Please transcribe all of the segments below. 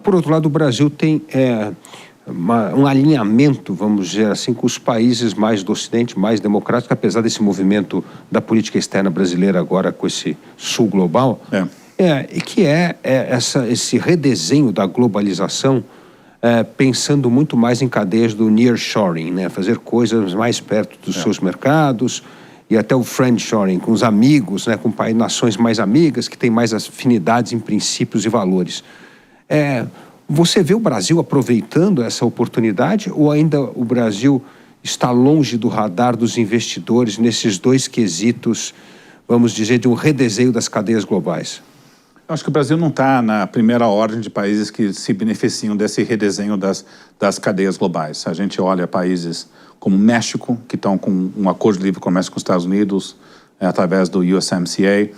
por outro lado, o Brasil tem um alinhamento, vamos dizer assim, com os países mais do Ocidente, mais democráticos, apesar desse movimento da política externa brasileira agora com esse sul global, e que esse redesenho da globalização, pensando muito mais em cadeias do nearshoring, né? Fazer coisas mais perto dos seus mercados, e até o friendshoring, com os amigos, né? Com nações mais amigas, que têm mais afinidades em princípios e valores. Você vê o Brasil aproveitando essa oportunidade ou ainda o Brasil está longe do radar dos investidores nesses dois quesitos, vamos dizer, de um redesenho das cadeias globais? Eu acho que o Brasil não está na primeira ordem de países que se beneficiam desse redesenho das cadeias globais. A gente olha países como México, que estão com um acordo de livre comércio com os Estados Unidos, através do USMCA.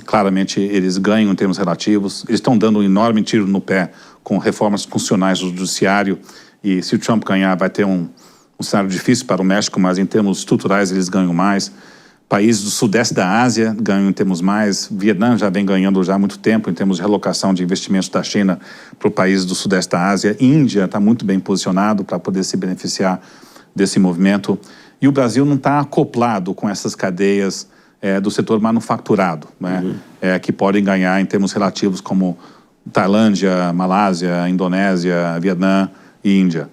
Claramente, eles ganham em termos relativos. Eles estão dando um enorme tiro no pé com reformas constitucionais do judiciário. E se o Trump ganhar, vai ter um cenário difícil para o México, mas em termos estruturais eles ganham mais. Países do sudeste da Ásia ganham em termos mais. Vietnã já vem ganhando já há muito tempo em termos de relocação de investimentos da China para o país do sudeste da Ásia. Índia está muito bem posicionado para poder se beneficiar desse movimento. E o Brasil não está acoplado com essas cadeias do setor manufaturado, né? Que podem ganhar em termos relativos como Tailândia, Malásia, Indonésia, Vietnã e Índia.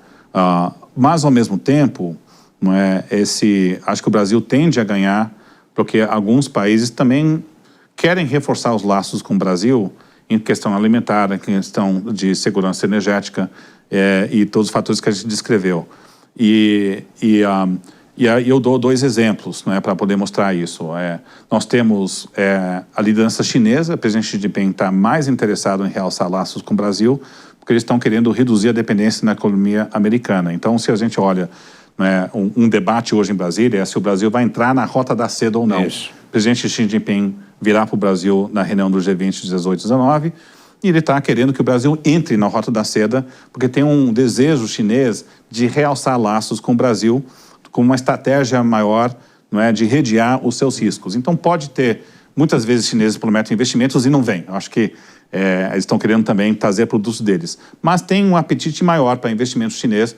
Mas, ao mesmo tempo, acho que o Brasil tende a ganhar porque alguns países também querem reforçar os laços com o Brasil em questão alimentar, em questão de segurança energética e todos os fatores que a gente descreveu. E eu dou dois exemplos, para poder mostrar isso. Nós temos a liderança chinesa. O presidente Xi Jinping está mais interessado em realçar laços com o Brasil porque eles estão querendo reduzir a dependência na economia americana. Então, se a gente olha um debate hoje em Brasília é se o Brasil vai entrar na rota da seda ou não. Isso. O presidente Xi Jinping virá para o Brasil na reunião do G20 18 e 19 e ele está querendo que o Brasil entre na rota da seda porque tem um desejo chinês de realçar laços com o Brasil com uma estratégia maior, de redear os seus riscos. Então pode ter, muitas vezes chineses prometem investimentos e não vêm. Eu acho que eles estão querendo também trazer produtos deles. Mas tem um apetite maior para investimento chinês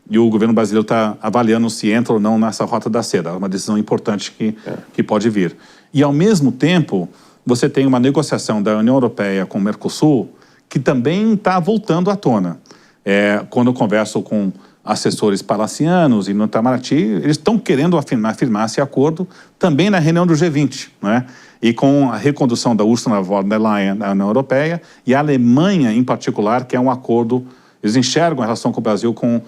e o governo brasileiro está avaliando se entra ou não nessa rota da seda. É uma decisão importante que pode vir. E, ao mesmo tempo, você tem uma negociação da União Europeia com o Mercosul que também está voltando à tona. Quando eu converso com assessores palacianos e no Itamaraty, eles estão querendo afirmar esse acordo também na reunião do G20, E com a recondução da Ursula von der Leyen na União Europeia e a Alemanha, em particular, que é um acordo, eles enxergam a relação com o Brasil com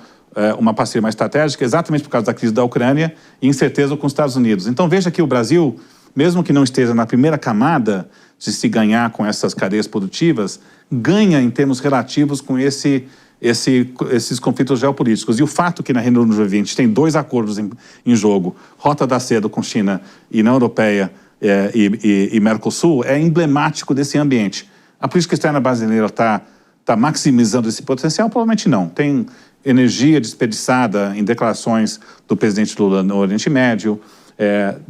uma parceria mais estratégica, exatamente por causa da crise da Ucrânia e incerteza com os Estados Unidos. Então veja que o Brasil, mesmo que não esteja na primeira camada de se ganhar com essas cadeias produtivas, ganha em termos relativos com esses conflitos geopolíticos. E o fato que na reunião do G20 tem dois acordos em jogo, Rota da Seda com China e União Europeia e Mercosul, é emblemático desse ambiente. A política externa brasileira está maximizando esse potencial? Provavelmente não. Tem energia desperdiçada em declarações do presidente Lula no Oriente Médio,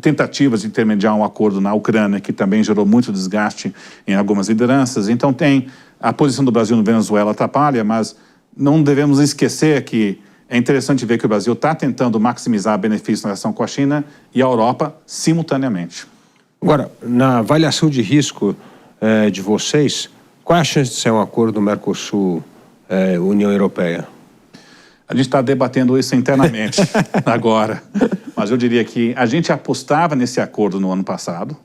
tentativas de intermediar um acordo na Ucrânia, que também gerou muito desgaste em algumas lideranças. Então tem a posição do Brasil no Venezuela atrapalha, mas não devemos esquecer que é interessante ver que o Brasil está tentando maximizar benefícios na relação com a China e a Europa simultaneamente. Agora, na avaliação de risco de vocês, qual é a chance de ser um acordo Mercosul-União Europeia? A gente está debatendo isso internamente agora, mas eu diria que a gente apostava nesse acordo no ano passado,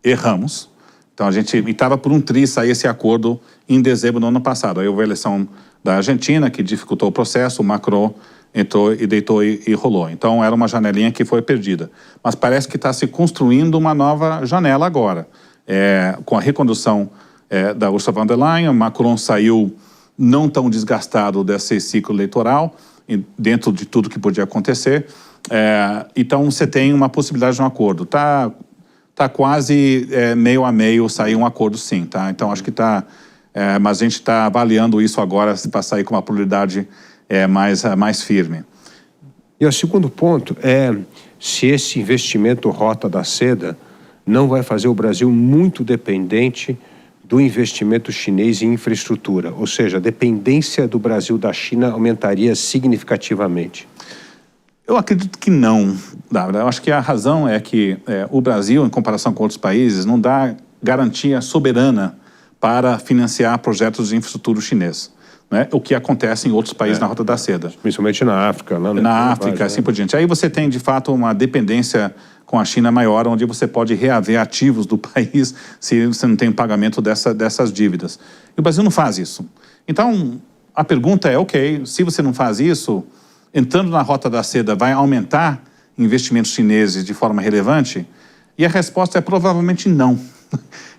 erramos, então a gente estava por um tri sair esse acordo em dezembro do ano passado. Aí houve a eleição da Argentina, que dificultou o processo, o Macron entrou e deitou e rolou. Então era uma janelinha que foi perdida. Mas parece que está se construindo uma nova janela agora, com a recondução da Ursula von der Leyen. O Macron saiu não tão desgastado desse ciclo eleitoral, dentro de tudo que podia acontecer. Então, você tem uma possibilidade de um acordo. Tá quase meio a meio sair um acordo, sim. Tá? Então, acho que está... mas a gente está avaliando isso agora para sair com uma prioridade mais firme. E o segundo ponto é se esse investimento Rota da Seda não vai fazer o Brasil muito dependente do investimento chinês em infraestrutura? Ou seja, a dependência do Brasil da China aumentaria significativamente? Eu acredito que não, Dávila. Eu acho que a razão é que o Brasil, em comparação com outros países, não dá garantia soberana para financiar projetos de infraestrutura chinês, né? O que acontece em outros países na Rota da Seda. Principalmente na África. Lá na África, assim por diante. Aí você tem, de fato, uma dependência com a China maior, onde você pode reaver ativos do país se você não tem pagamento dessas dívidas. E o Brasil não faz isso. Então, a pergunta é, ok, se você não faz isso, entrando na Rota da Seda, vai aumentar investimentos chineses de forma relevante? E a resposta é provavelmente não.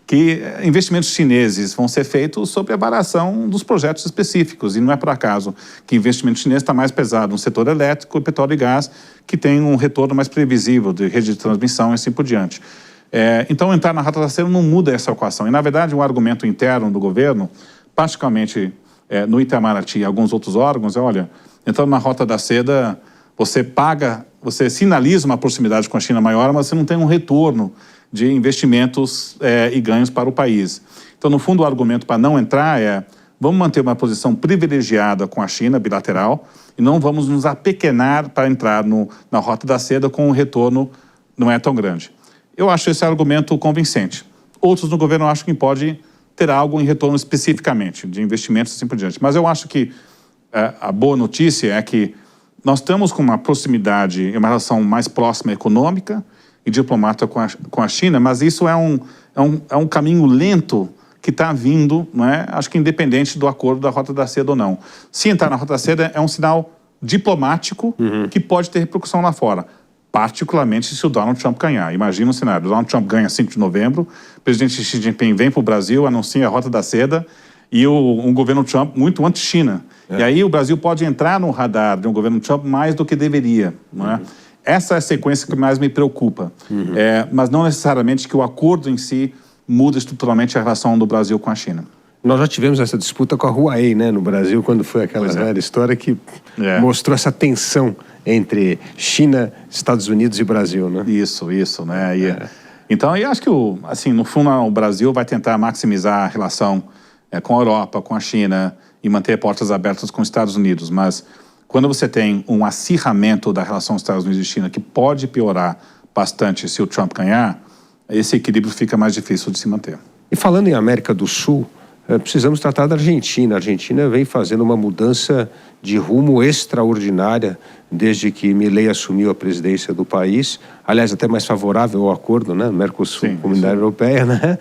Que investimentos chineses vão ser feitos sobre a variação dos projetos específicos, e não é por acaso que investimento chinês está mais pesado no setor elétrico, petróleo e gás, que tem um retorno mais previsível de rede de transmissão e assim por diante. Então, entrar na Rota da Seda não muda essa equação. E, na verdade, um argumento interno do governo, particularmente no Itamaraty e alguns outros órgãos, olha, entrando na Rota da Seda, você sinaliza uma proximidade com a China maior, mas você não tem um retorno de investimentos e ganhos para o país. Então, no fundo, o argumento para não entrar vamos manter uma posição privilegiada com a China, bilateral, e não vamos nos apequenar para entrar na Rota da Seda com um retorno não é tão grande. Eu acho esse argumento convincente. Outros no governo acham que pode ter algo em retorno especificamente, de investimentos e assim por diante. Mas eu acho que a boa notícia é que nós estamos com uma proximidade e uma relação mais próxima econômica e diplomata com a China, mas isso é um caminho lento que está vindo, não é? Acho que independente do acordo da Rota da Seda ou não. Se entrar na Rota da Seda é um sinal diplomático que pode ter repercussão lá fora, particularmente se o Donald Trump ganhar. Imagina o cenário, o Donald Trump ganha 5 de novembro, o presidente Xi Jinping vem para o Brasil, anuncia a Rota da Seda e um governo Trump muito anti-China. E aí o Brasil pode entrar no radar de um governo Trump mais do que deveria, não é? Essa é a sequência que mais me preocupa. Mas não necessariamente que o acordo em si muda estruturalmente a relação do Brasil com a China. Nós já tivemos essa disputa com a Huawei, né, no Brasil, quando foi aquela velha história que mostrou essa tensão entre China, Estados Unidos e Brasil, né? Isso, né? Então, eu acho que, assim, no fundo, o Brasil vai tentar maximizar a relação com a Europa, com a China e manter portas abertas com os Estados Unidos, mas quando você tem um acirramento da relação Estados Unidos e China que pode piorar bastante se o Trump ganhar, esse equilíbrio fica mais difícil de se manter. E falando em América do Sul, precisamos tratar da Argentina. A Argentina vem fazendo uma mudança de rumo extraordinária desde que Milei assumiu a presidência do país. Aliás, até mais favorável ao acordo, né? Mercosul, Comunidade Europeia, né?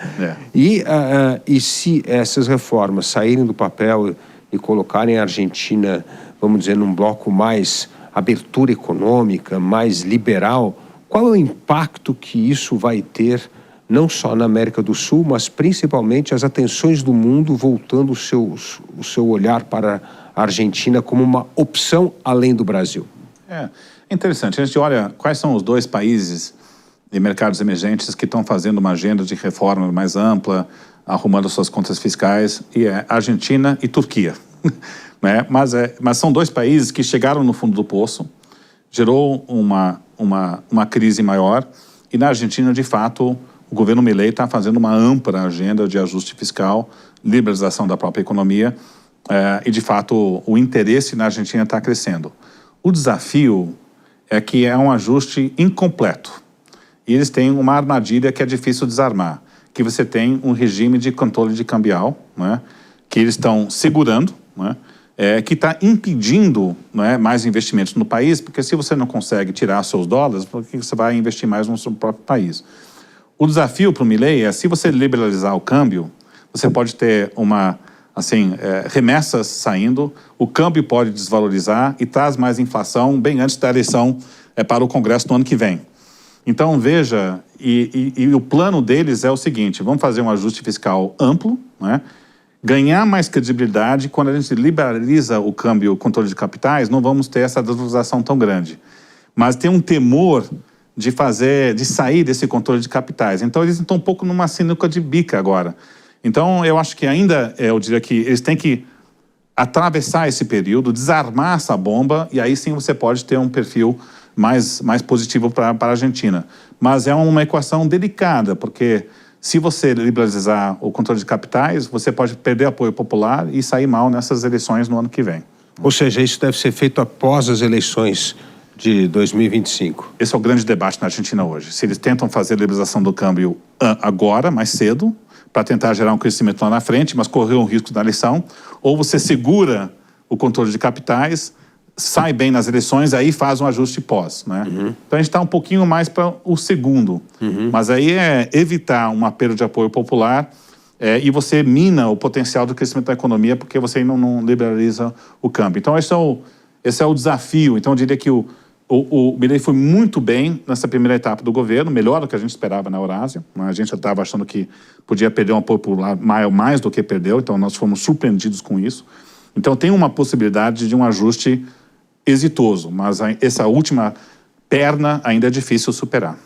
E se essas reformas saírem do papel e colocarem a Argentina, vamos dizer, num bloco mais abertura econômica, mais liberal, qual é o impacto que isso vai ter, não só na América do Sul, mas principalmente as atenções do mundo voltando o seu olhar para a Argentina como uma opção além do Brasil? É interessante. A gente olha quais são os dois países de mercados emergentes que estão fazendo uma agenda de reforma mais ampla, arrumando suas contas fiscais, e é Argentina e Turquia. Né? Mas são dois países que chegaram no fundo do poço, gerou uma crise maior, e na Argentina, de fato, o governo Milei está fazendo uma ampla agenda de ajuste fiscal, liberalização da própria economia, e, de fato, o interesse na Argentina está crescendo. O desafio é que é um ajuste incompleto. E eles têm uma armadilha que é difícil desarmar, que você tem um regime de controle de cambial, né, que eles estão segurando, né, que está impedindo, né, mais investimentos no país, porque se você não consegue tirar seus dólares, por que você vai investir mais no seu próprio país? O desafio para o Milei é, se você liberalizar o câmbio, você pode ter remessas saindo, o câmbio pode desvalorizar e traz mais inflação bem antes da eleição para o Congresso no ano que vem. Então, veja, e o plano deles é o seguinte: vamos fazer um ajuste fiscal amplo, né? Ganhar mais credibilidade. Quando a gente liberaliza o câmbio, o controle de capitais, não vamos ter essa desvalorização tão grande. Mas tem um temor de sair desse controle de capitais. Então, eles estão um pouco numa sinuca de bica agora. Então, eu acho que ainda, eu diria que eles têm que atravessar esse período, desarmar essa bomba, e aí sim você pode ter um perfil mais positivo para a Argentina. Mas é uma equação delicada, porque se você liberalizar o controle de capitais, você pode perder apoio popular e sair mal nessas eleições no ano que vem. Ou seja, isso deve ser feito após as eleições de 2025. Esse é o grande debate na Argentina hoje. Se eles tentam fazer a liberalização do câmbio agora, mais cedo, para tentar gerar um crescimento lá na frente, mas correr um risco da eleição, ou você segura o controle de capitais, sai bem nas eleições, aí faz um ajuste pós, né? Então a gente está um pouquinho mais para o segundo, mas aí é evitar uma perda de apoio popular e você mina o potencial do crescimento da economia porque você não liberaliza o câmbio. Então esse é o desafio. Então eu diria que o Milei foi muito bem nessa primeira etapa do governo, melhor do que a gente esperava na Eurásia. A gente já estava achando que podia perder um apoio popular mais do que perdeu, então nós fomos surpreendidos com isso. Então tem uma possibilidade de um ajuste exitoso, mas essa última perna ainda é difícil superar.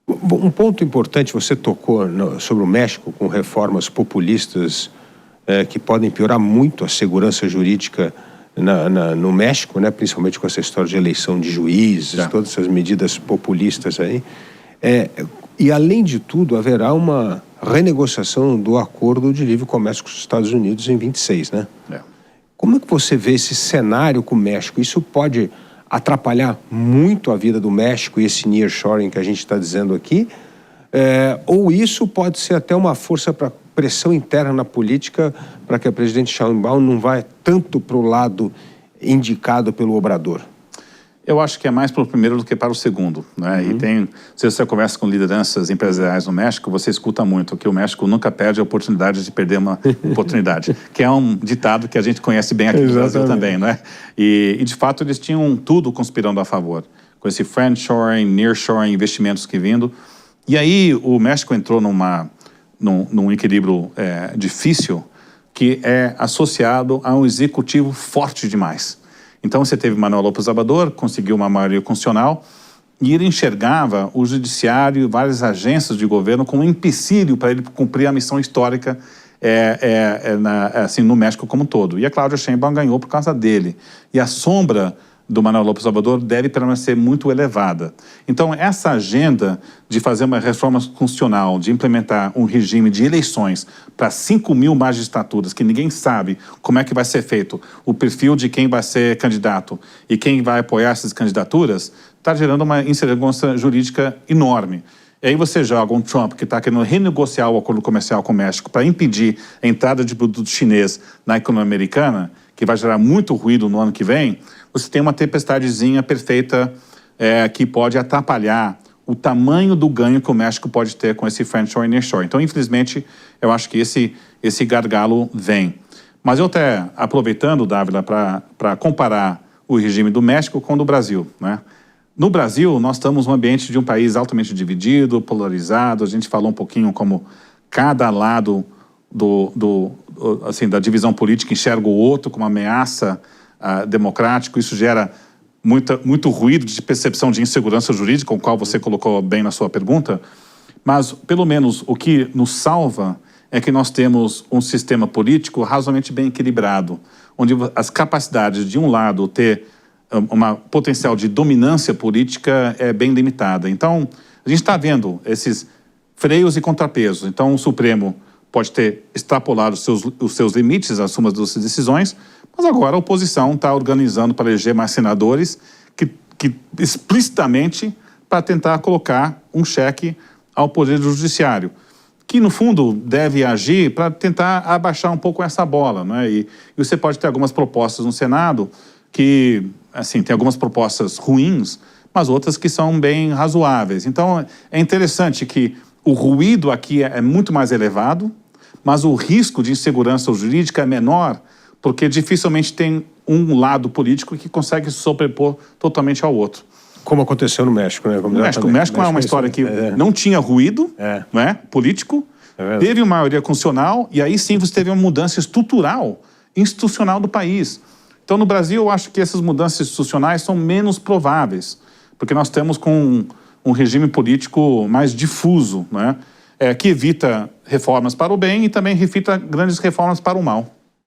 Um ponto importante, você tocou sobre o México, com reformas populistas que podem piorar muito a segurança jurídica no México, né? Principalmente com essa história de eleição de juízes, todas essas medidas populistas aí. E, além de tudo, haverá uma renegociação do acordo de livre comércio com os Estados Unidos em 26, né? Como é que você vê esse cenário com o México? Isso pode atrapalhar muito a vida do México e esse nearshoring que a gente está dizendo aqui? Ou isso pode ser até uma força para pressão interna na política para que a presidente Sheinbaum não vá tanto para o lado indicado pelo Obrador? Eu acho que é mais para o primeiro do que para o segundo, né? E se você conversa com lideranças empresariais no México, você escuta muito que o México nunca perde a oportunidade de perder uma oportunidade, que é um ditado que a gente conhece bem aqui no Brasil também, né? E de fato eles tinham tudo conspirando a favor, com esse friendshoring, nearshoring, investimentos que vindo. E aí o México entrou num equilíbrio difícil, que é associado a um executivo forte demais. Então você teve Manuel López Obrador, conseguiu uma maioria constitucional, e ele enxergava o judiciário e várias agências de governo como um empecilho para ele cumprir a missão histórica assim, no México como um todo. E a Cláudia Sheinbaum ganhou por causa dele. E a sombra do Manuel López Obrador deve permanecer muito elevada. Então, essa agenda de fazer uma reforma constitucional, de implementar um regime de eleições para 5.000 magistraturas, que ninguém sabe como é que vai ser feito, o perfil de quem vai ser candidato e quem vai apoiar essas candidaturas, está gerando uma insegurança jurídica enorme. E aí você joga um Trump que está querendo renegociar o acordo comercial com o México para impedir a entrada de produto chinês na economia americana, que vai gerar muito ruído no ano que vem. Você tem uma tempestadezinha perfeita que pode atrapalhar o tamanho do ganho que o México pode ter com esse friendshoring e nearshoring. Então, infelizmente, eu acho que esse gargalo vem. Mas eu até, aproveitando, Dávila, para comparar o regime do México com o do Brasil, né? No Brasil, nós estamos no ambiente de um país altamente dividido, polarizado. A gente falou um pouquinho como cada lado da divisão política enxerga o outro como uma ameaça democrática. Isso gera muito ruído de percepção de insegurança jurídica, o qual você colocou bem na sua pergunta. Mas, pelo menos, o que nos salva é que nós temos um sistema político razoavelmente bem equilibrado, onde as capacidades de um lado ter uma potencial de dominância política é bem limitada. Então, a gente está vendo esses freios e contrapesos. Então, o Supremo pode ter extrapolado os seus limites, as sumas das decisões, mas agora a oposição está organizando para eleger mais senadores que explicitamente para tentar colocar um cheque ao Poder Judiciário, que, no fundo, deve agir para tentar abaixar um pouco essa bola, né? E você pode ter algumas propostas no Senado que, assim, tem algumas propostas ruins, mas outras que são bem razoáveis. Então, é interessante que o ruído aqui é muito mais elevado, mas o risco de insegurança jurídica é menor, porque dificilmente tem um lado político que consegue se sobrepor totalmente ao outro. Como aconteceu no México, né? O México é uma história que não tinha ruído político, teve uma maioria constitucional, e aí sim você teve uma mudança estrutural, institucional do país. Então, no Brasil, eu acho que essas mudanças institucionais são menos prováveis, porque nós temos com um regime político mais difuso, né? Que evita reformas para o bem e também evita grandes reformas para o mal.